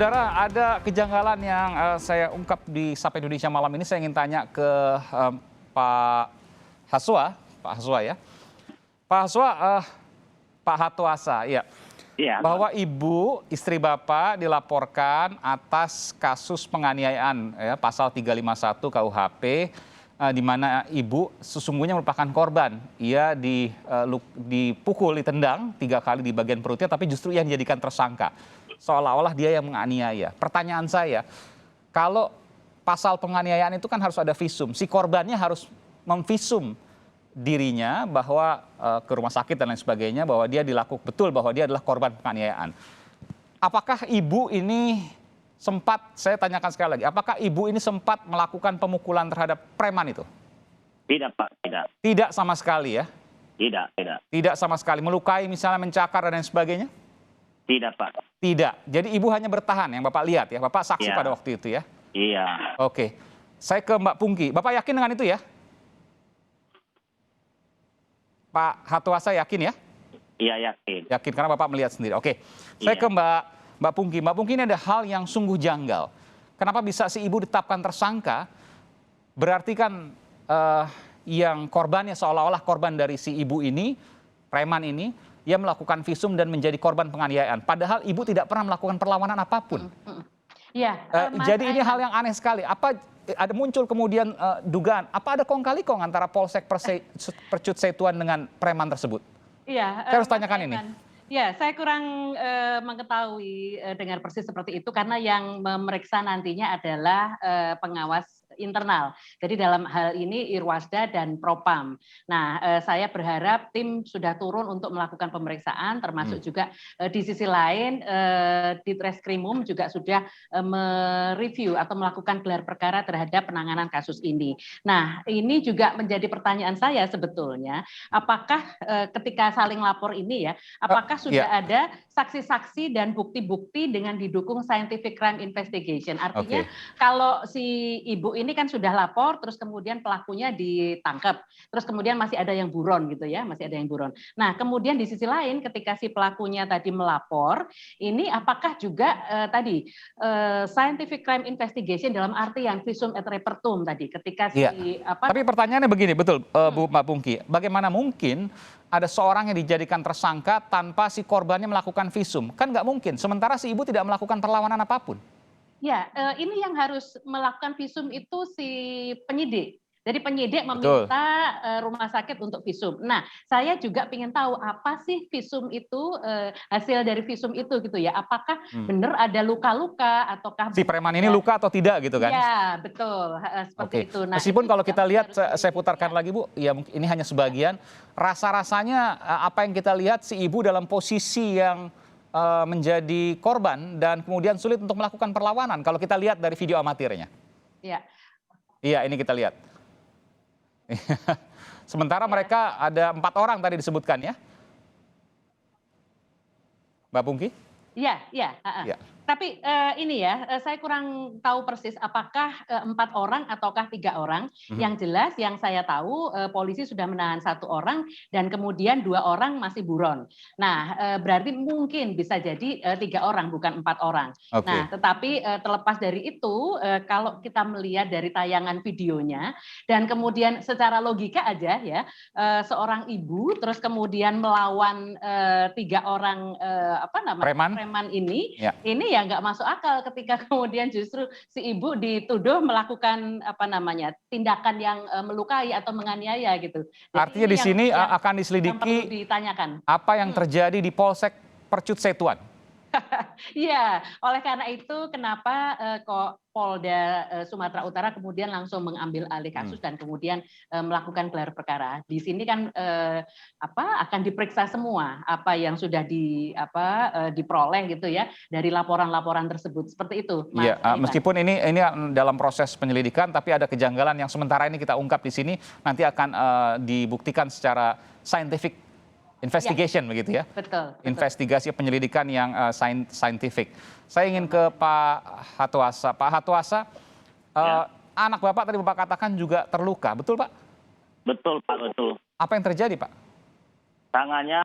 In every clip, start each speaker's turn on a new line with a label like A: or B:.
A: Saudara, ada kejanggalan yang saya ungkap di Sapa Indonesia malam ini. Saya ingin tanya ke Pak Haswa, Pak Haswa ya. Pak Haswa, Pak Hatoasa, ya.
B: Iya,
A: Bahwa ibu, istri Bapak dilaporkan atas kasus penganiayaan ya, pasal 351 KUHP, di mana ibu sesungguhnya merupakan korban. Ia dipukul, ditendang 3 kali di bagian perutnya, tapi justru ia dijadikan tersangka. Seolah-olah dia yang menganiaya. Pertanyaan saya, kalau pasal penganiayaan itu kan harus ada visum. Si korbannya harus memvisum dirinya bahwa ke rumah sakit dan lain sebagainya, bahwa dia betul bahwa dia adalah korban penganiayaan. Apakah ibu ini sempat, saya tanyakan sekali lagi, apakah ibu ini sempat melakukan pemukulan terhadap preman itu?
B: tidak Pak, tidak.
A: Tidak sama sekali ya?
B: Tidak, tidak.
A: Tidak sama sekali. Melukai misalnya, mencakar dan lain sebagainya?
B: Tidak Pak.
A: Tidak. Jadi ibu hanya bertahan yang Bapak lihat ya. Bapak saksi
B: Iya.
A: pada waktu itu ya.
B: Iya.
A: Oke. Saya ke Mbak Pungki. Bapak yakin dengan itu ya? Pak Hatoasa yakin ya?
B: Iya, yakin.
A: Yakin karena Bapak melihat sendiri. Oke. Saya
B: Iya.
A: ke Mbak Pungki. Mbak Pungki, ini ada hal yang sungguh janggal. Kenapa bisa si ibu ditetapkan tersangka? Berarti kan yang korbannya seolah-olah korban dari si ibu ini, preman ini, ia melakukan visum dan menjadi korban penganiayaan. Padahal ibu tidak pernah melakukan perlawanan apapun.
C: Ya,
A: Jadi ini hal yang aneh sekali. Apa ada muncul kemudian dugaan? Apa ada kong kali kong antara Polsek Percut Setuan dengan preman tersebut?
C: iya.
A: Saya harus tanyakan ini.
C: Ya, saya kurang mengetahui dengar persis seperti itu karena yang memeriksa nantinya adalah pengawas internal. Jadi dalam hal ini Irwasda dan Propam. Nah, saya berharap tim sudah turun untuk melakukan pemeriksaan, termasuk juga di sisi lain di Treskrimum juga sudah mereview atau melakukan gelar perkara terhadap penanganan kasus ini. Nah, ini juga menjadi pertanyaan saya sebetulnya, apakah ketika saling lapor ini ya, apakah sudah ada saksi-saksi dan bukti-bukti dengan didukung scientific crime investigation. Artinya kalau si ibu ini kan sudah lapor, terus kemudian pelakunya ditangkap, terus kemudian masih ada yang buron gitu ya, masih ada yang buron. Nah, kemudian di sisi lain ketika si pelakunya tadi melapor, ini apakah juga scientific crime investigation dalam arti yang visum et repertum tadi, ketika si
A: Tapi pertanyaannya begini, betul Mbak Pungki, bagaimana mungkin ada seorang yang dijadikan tersangka tanpa si korbannya melakukan visum? Kan nggak mungkin, sementara si ibu tidak melakukan perlawanan apapun.
C: Ya, ini yang harus melakukan visum itu si penyidik. Jadi penyidik meminta rumah sakit untuk visum. Nah, saya juga ingin tahu apa sih visum itu, hasil dari visum itu gitu ya. Apakah benar ada luka-luka ataukah
A: Si preman ini luka atau tidak gitu kan?
C: Ya, betul, seperti itu. Nah,
A: meskipun kalau kita lihat, saya putarkan lagi Bu, ya ini hanya sebagian. Rasa-rasanya apa yang kita lihat, si ibu dalam posisi yang menjadi korban dan kemudian sulit untuk melakukan perlawanan kalau kita lihat dari video amatirnya.
C: Iya.
A: Iya, ini kita lihat. Sementara mereka ada 4 orang tadi disebutkan ya, Mbak Pungki?
C: Iya, iya. Tapi ini ya, saya kurang tahu persis apakah 4 orang ataukah 3 orang. Yang jelas yang saya tahu polisi sudah menahan 1 orang dan kemudian 2 orang masih buron. Nah, berarti mungkin bisa jadi 3 orang bukan 4 orang. Nah, tetapi terlepas dari itu, kalau kita melihat dari tayangan videonya dan kemudian secara logika aja ya, seorang ibu terus kemudian melawan 3 orang preman ini ya nggak masuk akal ketika kemudian justru si ibu dituduh melakukan tindakan yang melukai atau menganiaya gitu. Jadi
A: artinya di sini akan diselidiki apa yang terjadi di Polsek Percut Setuan.
C: Iya, oleh karena itu kenapa kok Polda Sumatera Utara kemudian langsung mengambil alih kasus dan kemudian melakukan gelar perkara. Di sini kan akan diperiksa semua apa yang sudah diperoleh gitu ya dari laporan-laporan tersebut. Seperti itu, Mas.
A: Iya, meskipun ini dalam proses penyelidikan, tapi ada kejanggalan yang sementara ini kita ungkap di sini, nanti akan dibuktikan secara scientific investigation begitu ya.
C: Betul.
A: Investigasi penyelidikan yang scientific. Saya ingin ke Pak Hatoasa. Pak Hatoasa, anak Bapak tadi Bapak katakan juga terluka, betul Pak?
B: Betul Pak, betul.
A: Apa yang terjadi Pak?
B: Tangannya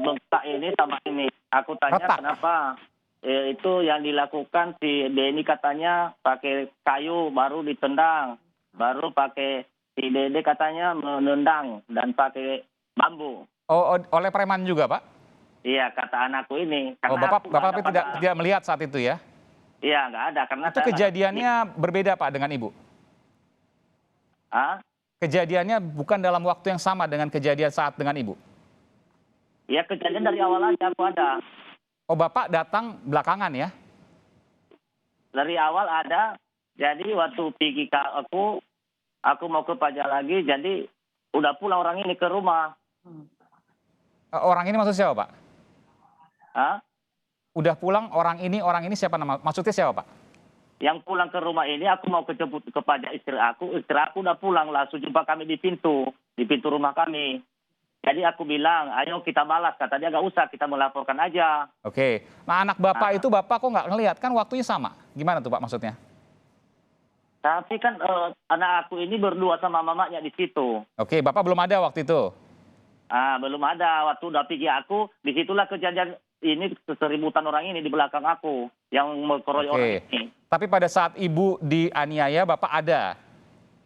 B: bengkak ini sama ini. Aku tanya
A: retak.
B: Kenapa itu yang dilakukan si Denny katanya pakai kayu baru ditendang, baru pakai si Dede katanya menendang dan pakai bambu.
A: Oh, oleh preman juga, Pak?
B: Iya, kata anakku ini.
A: Oh,
B: Karena aku
A: Bapak
B: ada
A: tapi tidak melihat saat itu ya?
B: Iya, nggak ada karena
A: Itu
B: saya nggak-
A: kejadiannya berbeda, Pak, dengan Ibu?
B: Ah,
A: Kejadiannya bukan dalam waktu yang sama dengan kejadian saat dengan Ibu?
B: ya kejadian dari awal aja aku ada.
A: Oh, Bapak datang belakangan ya?
B: Dari awal ada. Jadi waktu pergi ke aku mau ke pajak lagi. Jadi udah pulang orang ini ke rumah.
A: Orang ini maksud siapa, Pak?
B: Ah,
A: Udah pulang orang ini siapa nama? Maksudnya siapa, Pak?
B: yang pulang ke rumah ini aku mau kejemput ke pajak istri aku udah pulang langsung jumpa kami di pintu rumah kami. Jadi aku bilang, ayo kita balas. Kata dia nggak usah, kita melaporkan aja.
A: Oke. Nah, anak Bapak itu Bapak kok nggak ngelihat? Kan waktunya sama. Gimana tuh, Pak, maksudnya?
B: Tapi kan anak aku ini berdua sama mamanya di situ.
A: Oke, Bapak belum ada waktu itu?
B: Belum ada. Waktu udah pergi aku, disitulah kejadian ini keseributan orang ini di belakang aku yang mengeroyok orang
A: Oke.
B: ini.
A: Tapi pada saat Ibu dianiaya, Bapak ada?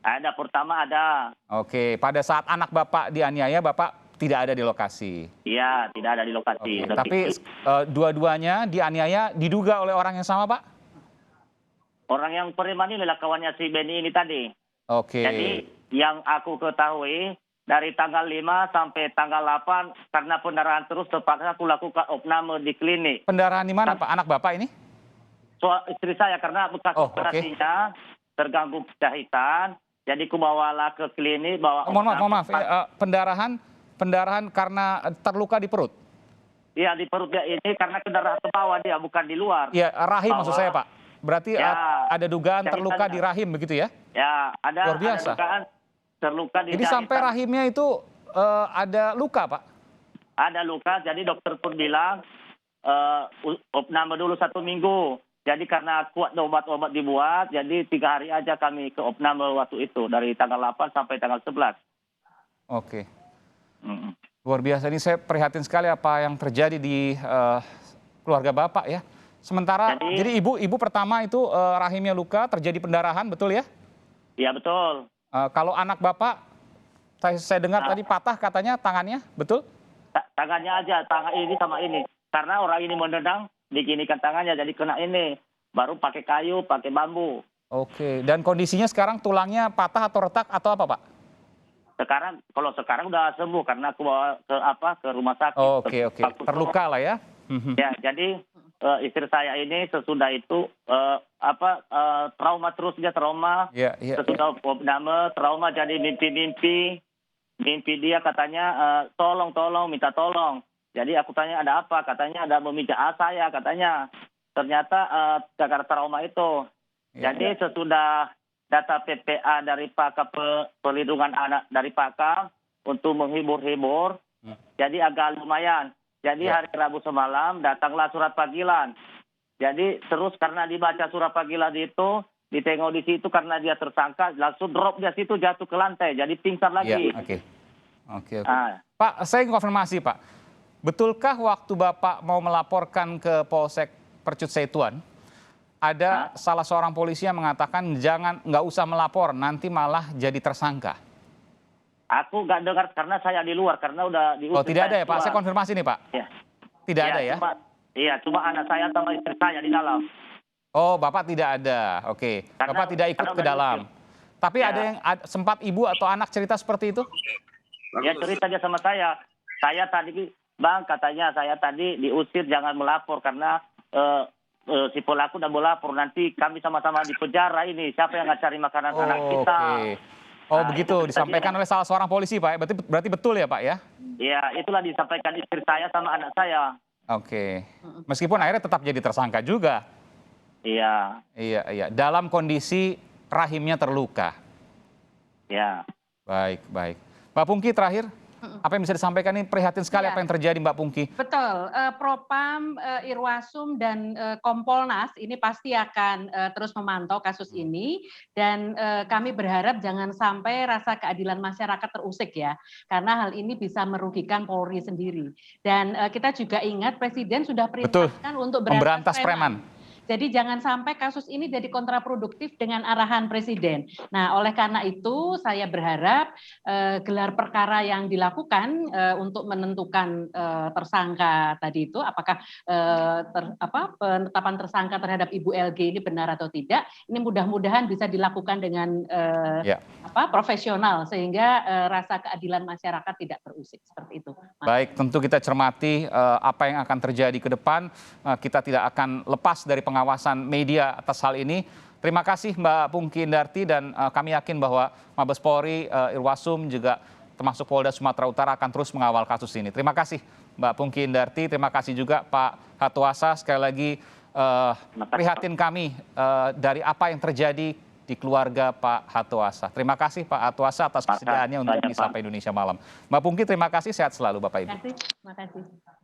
B: Ada pertama ada.
A: Oke. Pada saat anak Bapak dianiaya, Bapak tidak ada di lokasi?
B: Iya, tidak ada di lokasi.
A: Oke. Tapi dua-duanya dianiaya diduga oleh orang yang sama, Pak?
B: Orang yang preman ini adalah kawannya si Benny ini tadi.
A: Oke.
B: Jadi yang aku ketahui dari tanggal 5 sampai tanggal 8 karena pendarahan terus terpaksa aku lakukan opname di klinik.
A: Pendarahan di mana, Pak? Anak Bapak ini?
B: Istri saya karena bekas
A: Oh, oke.
B: operasinya terganggu jahitan. Jadi aku bawalah ke klinik bawa.
A: Mohon maaf. Pendarahan karena terluka di perut?
B: Iya di perut dia ini karena pendarahan ke bawah dia bukan di luar.
A: Ya, rahim maksud saya, Pak. Berarti
B: Ya,
A: ada dugaan terluka di
B: jahitannya.
A: rahim begitu ya?
B: Ya ada
A: Luar biasa.
B: dugaan terluka di
A: Jadi sampai
B: jahitan.
A: rahimnya itu ada luka, Pak?
B: Ada luka, jadi dokter pun bilang opname dulu 1 minggu. Jadi karena kuat obat-obat dibuat, jadi 3 hari aja kami ke opname waktu itu dari tanggal 8 sampai tanggal 11.
A: Oke.
B: Mm.
A: Luar biasa, ini saya prihatin sekali apa yang terjadi di keluarga Bapak ya. Sementara, jadi ibu pertama itu rahimnya luka, terjadi pendarahan, betul ya?
B: Iya betul.
A: Kalau anak Bapak, saya dengar tadi patah katanya tangannya, betul?
B: Tangannya aja, tangan ini sama ini. Karena orang ini menendang, diginikan tangannya jadi kena ini. Baru pakai kayu, pakai bambu.
A: Oke, dan kondisinya sekarang tulangnya patah atau retak atau apa, Pak?
B: Kalau sekarang udah sembuh karena aku bawa ke rumah sakit.
A: Oke. Terluka lah ya.
B: Ya, jadi istri saya ini sesudah itu trauma terus dia trauma.
A: Iya.
B: Sesudah opname trauma jadi mimpi dia katanya tolong minta tolong. Jadi aku tanya ada apa? Katanya ada meminta saya katanya. Ternyata karena trauma itu.
A: Ya.
B: Jadi sesudah data PPA dari Pakar Perlindungan Anak dari Pakar untuk menghibur-hibur, jadi agak lumayan. Jadi hari Rabu semalam datanglah surat panggilan. Jadi terus karena dibaca surat panggilan itu, ditengok di situ karena dia tersangka, langsung drop dia situ jatuh ke lantai, jadi pingsan lagi.
A: Iya, oke. Pak, saya konfirmasi, Pak. Betulkah waktu Bapak mau melaporkan ke Polsek Percut Setuan, ada salah seorang polisi yang mengatakan nggak usah melapor, nanti malah jadi tersangka?
B: Aku nggak dengar karena saya di luar, karena udah diusir.
A: Oh, tidak ada ya, Pak? Saya konfirmasi nih, Pak.
B: Ya.
A: Tidak ada ya?
B: Cuma anak saya sama istri saya di dalam.
A: Oh, Bapak tidak ada. Oke. Bapak tidak ikut ke dalam. Tapi ada yang sempat ibu atau anak cerita seperti itu?
B: Ya cerita aja sama saya. Saya tadi, Bang, katanya saya tadi diusir jangan melapor karena si pelaku udah melapor. Nanti kami sama-sama di penjara ini. Siapa yang nggak cari makanan anak kita?
A: Oh, begitu disampaikan oleh salah seorang polisi, Pak. Berarti betul ya, Pak ya?
B: Iya, itulah disampaikan istri saya sama anak saya.
A: Oke. Meskipun akhirnya tetap jadi tersangka juga.
B: Iya.
A: Iya. Dalam kondisi rahimnya terluka.
B: Ya.
A: Baik. Pak Pungki terakhir. Apa yang bisa disampaikan ini prihatin sekali
C: Iya.
A: apa yang terjadi Mbak Pungki.
C: Betul, Propam, Irwasum, dan Kompolnas ini pasti akan terus memantau kasus ini dan kami berharap jangan sampai rasa keadilan masyarakat terusik ya, karena hal ini bisa merugikan Polri sendiri. Dan kita juga ingat Presiden sudah
A: Betul,
C: perintahkan untuk
A: memberantas
C: berantas preman. Jadi jangan sampai kasus ini jadi kontraproduktif dengan arahan Presiden. Nah, oleh karena itu saya berharap gelar perkara yang dilakukan untuk menentukan tersangka tadi itu apakah penetapan tersangka terhadap Ibu LG ini benar atau tidak, ini mudah-mudahan bisa dilakukan dengan profesional sehingga rasa keadilan masyarakat tidak terusik seperti itu.
A: Baik, tentu kita cermati apa yang akan terjadi ke depan. Kita tidak akan lepas dari pengawasan media atas hal ini. Terima kasih Mbak Pungki Indarti dan kami yakin bahwa Mabes Polri, Irwasum juga termasuk Polda Sumatera Utara akan terus mengawal kasus ini. Terima kasih Mbak Pungki Indarti, terima kasih juga Pak Hatuasa. Sekali lagi prihatin kami dari apa yang terjadi di keluarga Pak Hatuasa. Terima kasih Pak Hatuasa atas kesediaannya untuk Disapa Indonesia Malam. Mbak Pungki, terima kasih, sehat selalu Bapak Ibu.
C: Terima kasih.